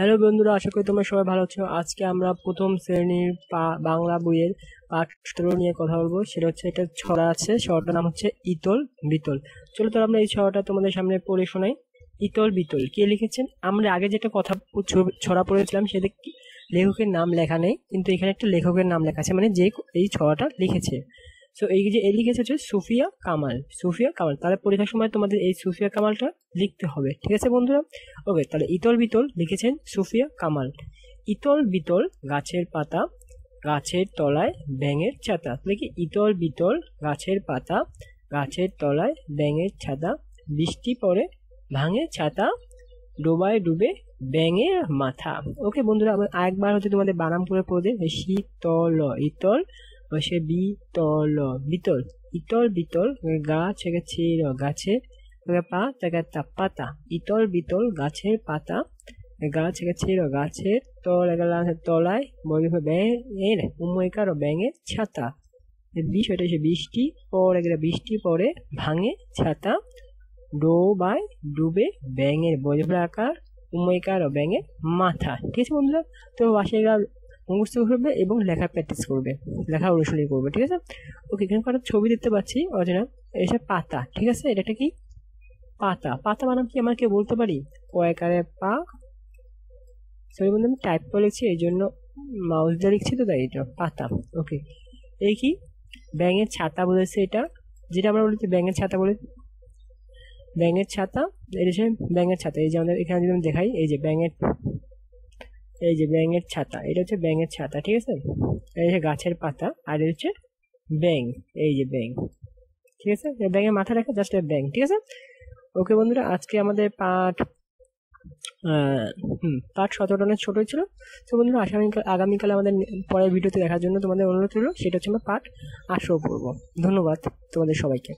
Hello বন্ধুরা, আশা করি তোমরা সবাই ভালো আছো। আজকে আমরা প্রথম শ্রেণীর বাংলা বইয়ের পাঠ ১৭ নিয়ে কথা বলবো। সেটা হচ্ছে, একটা ছড়া আছে, ছড়াটার নাম হচ্ছে ইতল বিতল। চলো তো আমরা এই ছড়াটা তোমাদের সামনে পড়ে শোনাই। ইতল বিতল কে লিখেছেন? আমরা আগে যেটা কথা ছড়া পড়েছিলাম সেটা লেখকের নাম লেখা নেই, কিন্তু এখানে একটা লেখকের নাম লেখা আছে, মানে যে এই ছড়াটা লিখেছে। সো এই যে লিখেছে হচ্ছে সুফিয়া কামাল। সুফিয়া কামাল, তাহলে পরীক্ষার সময় তোমাদের এই সুফিয়া কামালটা লিখতে হবে, ঠিক আছে বন্ধুরা? ওকে, তাহলে ইতল বিতল লিখেছেন সুফিয়া কামাল। ইতল বিতল গাছের পাতা, গাছের তলায় ব্যাঙের ছাতা। দেখি, ইতল বিতল গাছের পাতা, গাছের তলায় ব্যাঙের ছাতা, বৃষ্টি পড়ে ভাঙে ছাতা, ডোবায় ডুবে ব্যাঙের মাথা। ওকে বন্ধুরা, আমার আরেকবার হচ্ছে তোমাদের বানাম করে পড়ে দেয়। শীতল ইতল বসে বিতল বিতল, ইতল বিতল গাছ ছেড় গাছে পা তা পাতা, ইতল বিতল গাছের পাতা, গাছ ছেড় গাছের তলায় ব্যাঙের উময়কার ব্যাঙের ছাতা। বিষয়টা সে বৃষ্টি পড়ে গেলে বৃষ্টি পড়ে ভাঙে ছাতা, ডোবায় ডুবে ব্যাঙের বজ্রাকার উময়কার ব্যাঙের মাথা। ঠিক আছে বন্ধুরা, তো বাসায় মুখস্থ করবে এবং লেখা প্র্যাকটিস করবে, লেখা অনুশীলন করবে, ঠিক আছে? ওকে, এখানে কটা ছবি দেখতে পাচ্ছি অজানা। এটা পাতা, ঠিক আছে? এটা কি পাতা? পাতা বানাম কি আমার কেউ বলতে পারি? কয়েকারে পা, সরি বন্ধু, আমি টাইপ করে লিখছি, এই জন্য মাউস দিয়ে লিখছি, তো তাই এটা পাতা। ওকে, এই কি ব্যাঙের ছাতা বলেছে, এটা যেটা আমরা বলেছি ব্যাঙের ছাতা বলে, ব্যাঙের ছাতা, এটা হচ্ছে ব্যাঙের ছাতা। এই যে আমাদের এখানে যদি আমি দেখাই, এই যে ব্যাঙের, এই যে ব্যাঙের ছাতা, এটা হচ্ছে ব্যাঙের ছাতা, ঠিক আছে? এই যে গাছের পাতা, আর এটা হচ্ছে ব্যাঙ, এই যে ব্যাঙ, ঠিক আছে? ব্যাঙের মাথা রাখা, জাস্ট ব্যাঙ, ঠিক আছে? ওকে বন্ধুরা, আজকে আমাদের পাঠ 17 ছোটই ছিল। তো বন্ধুরা, আগামীকাল আমাদের পরের ভিডিওতে দেখার জন্য তোমাদের অনুরোধ রইল। সেটা হচ্ছে আমরা পাঠ 18 পড়বো। ধন্যবাদ তোমাদের সবাইকে।